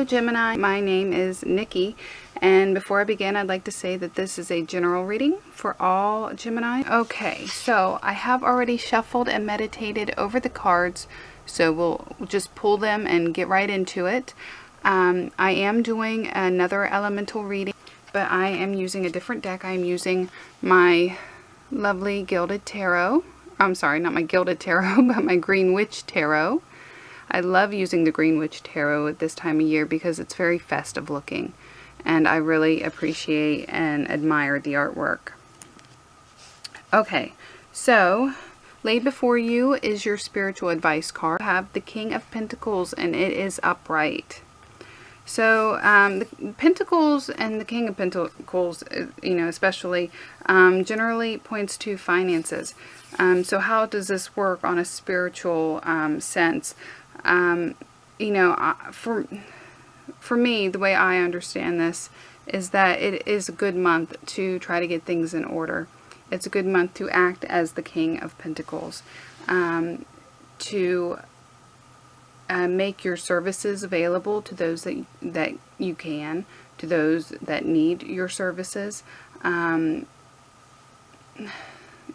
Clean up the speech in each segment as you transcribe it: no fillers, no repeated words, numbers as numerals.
Hello Gemini, my name is Nikki, and before I begin I'd like to say that this is a general reading for all Gemini. Okay, so I have already shuffled and meditated over the cards, so we'll just pull them and get right into it. I am doing another elemental reading, but I am using a different deck. I am using my lovely Gilded Tarot. I'm sorry, not my Gilded Tarot, but my Green Witch Tarot. I love using the Green Witch Tarot at this time of year because it's very festive looking, and I really appreciate and admire the artwork. Okay, so laid before you is your spiritual advice card. You have the King of Pentacles, and it is upright. So the Pentacles and the King of Pentacles, you know, especially, generally points to finances. So how does this work on a spiritual sense? You know, for me, the way I understand this is that it is a good month to try to get things in order. It's a good month to act as the King of Pentacles, to make your services available to those that you can, to those that need your services. You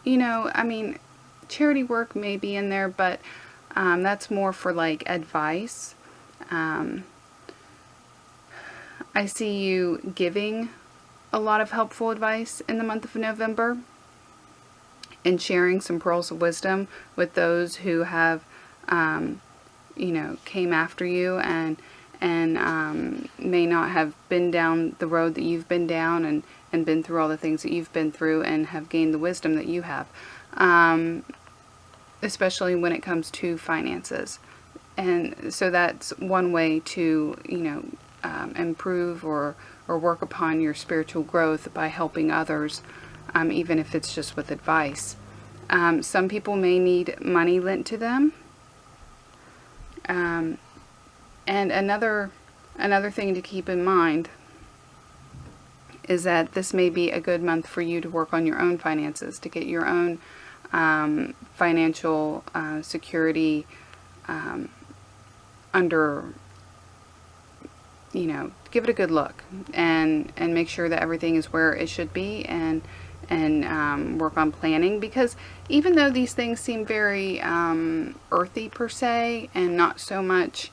know, I mean, charity work may be in there, but that's more for like advice. I see you giving a lot of helpful advice in the month of November and sharing some pearls of wisdom with those who have, you know, came after you and may not have been down the road that you've been down and been through all the things that you've been through and have gained the wisdom that you have. Especially when it comes to finances. And so that's one way to, you know, improve or work upon your spiritual growth by helping others, even if it's just with advice. Some people may need money lent to them. And another thing to keep in mind is that this may be a good month for you to work on your own finances, to get your own financial security under, you know, give it a good look and make sure that everything is where it should be, and work on planning, because even though these things seem very earthy per se and not so much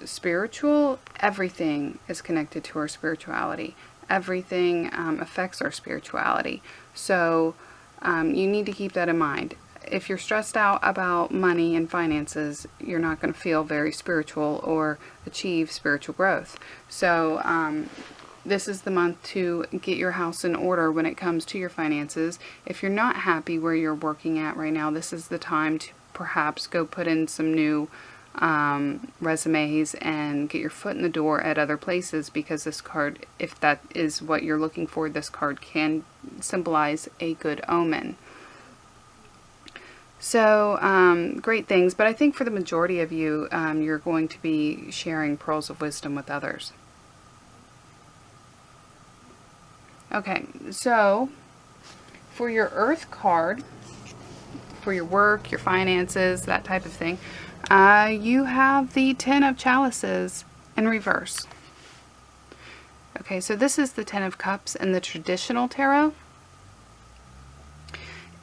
spiritual, everything is connected to our spirituality. Everything affects our spirituality. So you need to keep that in mind. If you're stressed out about money and finances, you're not going to feel very spiritual or achieve spiritual growth. So this is the month to get your house in order when it comes to your finances. If you're not happy where you're working at right now, this is the time to perhaps go put in some new resumes and get your foot in the door at other places, because this card, if that is what you're looking for, this card can symbolize a good omen. So great things, but I think for the majority of you, you're going to be sharing pearls of wisdom with others. Okay, so for your Earth card, for your work, your finances, that type of thing, you have the Ten of Chalices in reverse. Okay, so this is the Ten of Cups in the traditional tarot.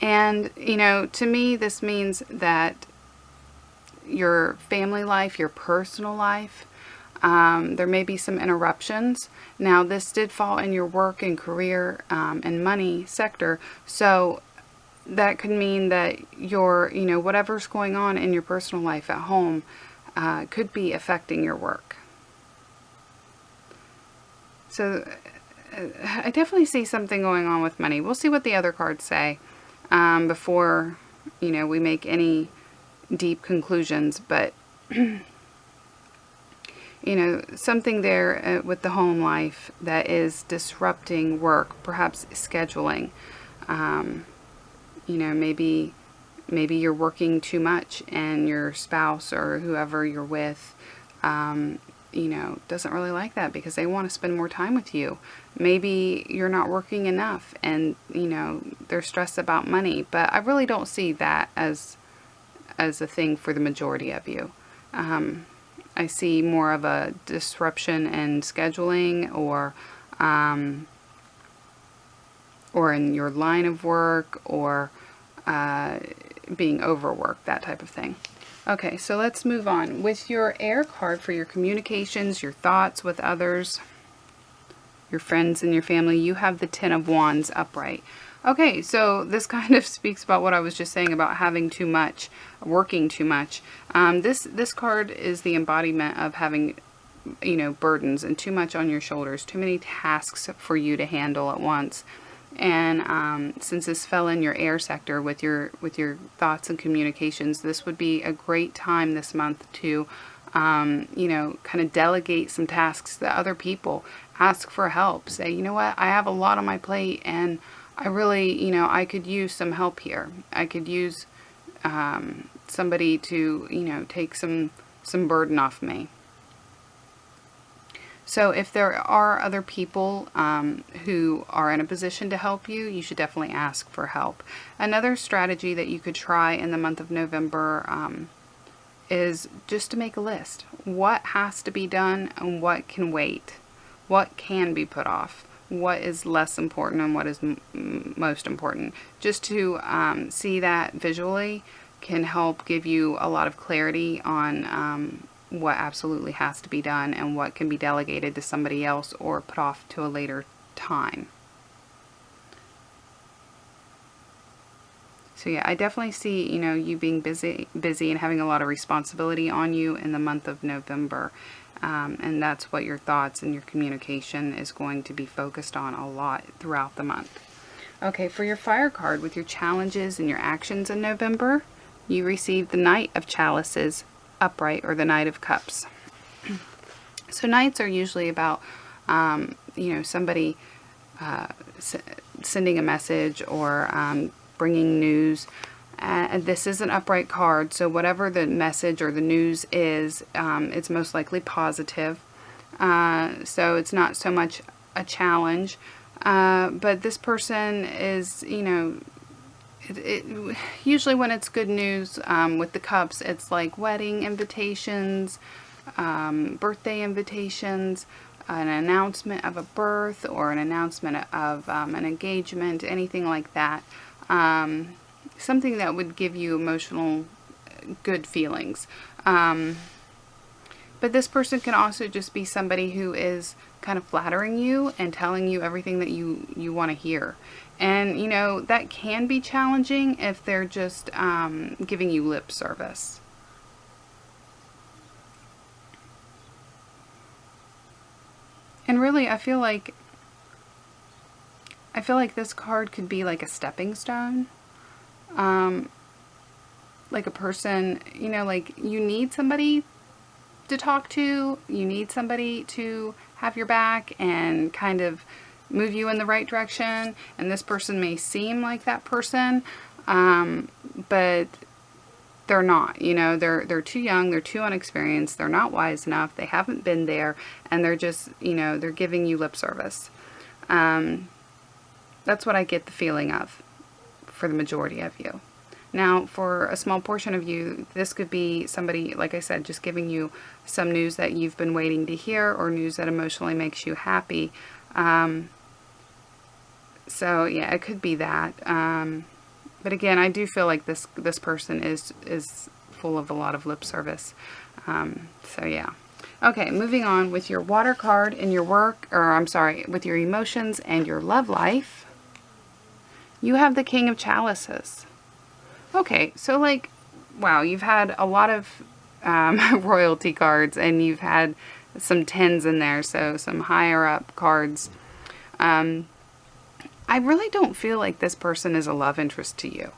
And, you know, to me, this means that your family life, your personal life, there may be some interruptions. Now, this did fall in your work and career and money sector, so that could mean that your, you know, whatever's going on in your personal life at home could be affecting your work. So I definitely see something going on with money. We'll see what the other cards say before, you know, we make any deep conclusions, but you know, something there with the home life that is disrupting work, perhaps scheduling. You know, maybe you're working too much and your spouse or whoever you're with, you know, doesn't really like that because they want to spend more time with you. Maybe you're not working enough and, you know, they're stressed about money, but I really don't see that as a thing for the majority of you. I see more of a disruption in scheduling, or in your line of work, or being overworked, that type of thing. Okay, so let's move on. With your air card for your communications, your thoughts with others, your friends and your family, you have the Ten of Wands upright. Okay, so this kind of speaks about what I was just saying about having too much, working too much. This card is the embodiment of having, you know, burdens and too much on your shoulders, too many tasks for you to handle at once. And since this fell in your air sector with your thoughts and communications, this would be a great time this month to, you know, kind of delegate some tasks to other people. Ask for help. Say, you know what, I have a lot on my plate, and I really, you know, I could use some help here. I could use somebody to, you know, take some burden off me. So if there are other people who are in a position to help you, you should definitely ask for help. Another strategy that you could try in the month of November is just to make a list. What has to be done and what can wait? What can be put off? What is less important and what is most important? Just to see that visually can help give you a lot of clarity on what absolutely has to be done and what can be delegated to somebody else or put off to a later time. So yeah, I definitely see, you know, you being busy and having a lot of responsibility on you in the month of November. And that's what your thoughts and your communication is going to be focused on a lot throughout the month. Okay, for your fire card with your challenges and your actions in November, you receive the Knight of Chalices upright, or the Knight of Cups. So Knights are usually about, you know, somebody sending a message or bringing news. And this is an upright card, so whatever the message or the news is, it's most likely positive. So it's not so much a challenge. But this person is, you know, usually when it's good news with the cups, it's like wedding invitations, birthday invitations, an announcement of a birth, or an announcement of an engagement, anything like that. Something that would give you emotional good feelings. But this person can also just be somebody who is kind of flattering you and telling you everything that you want to hear. And, you know, that can be challenging if they're just giving you lip service. And really, I feel like this card could be like a stepping stone. Like a person, you know, like you need somebody to talk to, you need somebody to have your back and kind of move you in the right direction, and this person may seem like that person, but they're not, you know, they're too young, they're too unexperienced, they're not wise enough, they haven't been there, and they're just, you know, they're giving you lip service. That's what I get the feeling of for the majority of you. Now, for a small portion of you, this could be somebody, like I said, just giving you some news that you've been waiting to hear, or news that emotionally makes you happy. So yeah, it could be that. But again, I do feel like this person is full of a lot of lip service. So yeah. Okay, moving on with your water card in your work, or I'm sorry, with your emotions and your love life. You have the King of Chalices. Okay, so like, wow, you've had a lot of royalty cards, and you've had some tens in there, so some higher up cards. I really don't feel like this person is a love interest to you.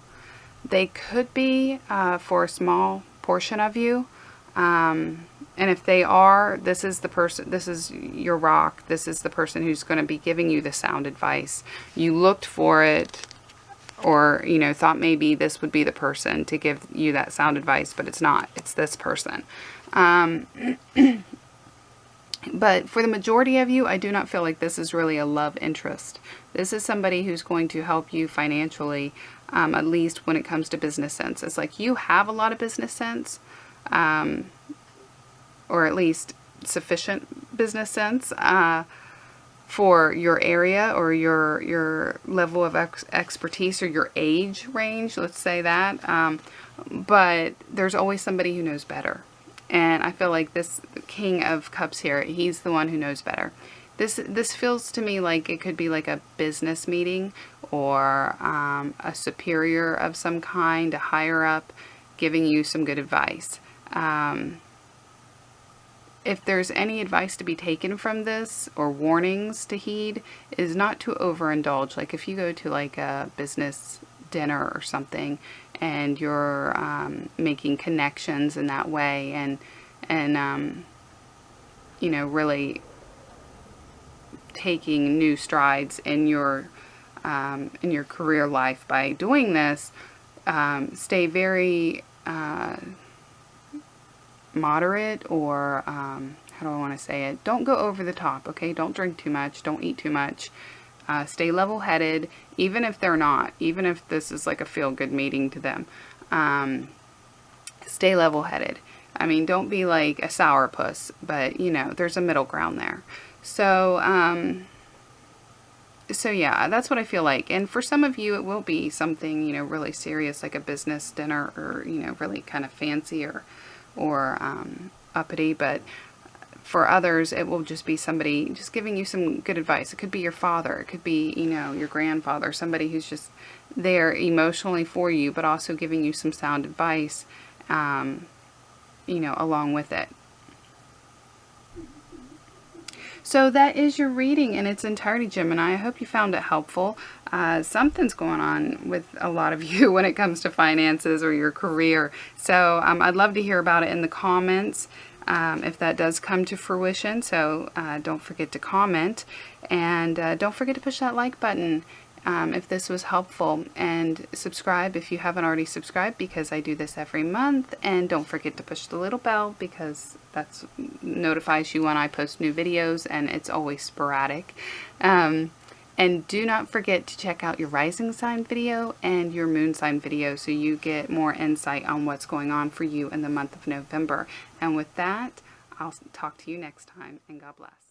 They could be for a small portion of you. And if they are, this is the person, this is your rock. This is the person who's going to be giving you the sound advice. You looked for it, or, you know, thought maybe this would be the person to give you that sound advice, but it's not. It's this person. But for the majority of you, I do not feel like this is really a love interest. This is somebody who's going to help you financially, at least when it comes to business sense. It's like you have a lot of business sense, or at least sufficient business sense for your area or your level of expertise or your age range, let's say that. But there's always somebody who knows better. And I feel like this King of Cups here, he's the one who knows better. This feels to me like it could be like a business meeting or a superior of some kind, a higher up, giving you some good advice. If there's any advice to be taken from this, or warnings to heed, is not to overindulge. Like if you go to like a business dinner or something and you're making connections in that way and you know, really taking new strides in your career life by doing this, stay very moderate, or how do I want to say it? Don't go over the top, okay? Don't drink too much. Don't eat too much. Stay level-headed, even if they're not. Even if this is like a feel-good meeting to them. Stay level-headed. I mean, don't be like a sourpuss, but, you know, there's a middle ground there. So, so yeah, that's what I feel like. And for some of you, it will be something, you know, really serious, like a business dinner, or, you know, really kind of fancy or uppity. But for others, it will just be somebody just giving you some good advice. It could be your father. It could be, you know, your grandfather, somebody who's just there emotionally for you, but also giving you some sound advice, you know, along with it. So that is your reading in its entirety, Gemini. I hope you found it helpful. Something's going on with a lot of you when it comes to finances or your career. So I'd love to hear about it in the comments if that does come to fruition. So don't forget to comment, and don't forget to push that like button if this was helpful, and subscribe if you haven't already subscribed, because I do this every month. And don't forget to push the little bell, because that's notifies you when I post new videos, and it's always sporadic. And do not forget to check out your rising sign video and your moon sign video, so you get more insight on what's going on for you in the month of November. And with that, I'll talk to you next time, and God bless.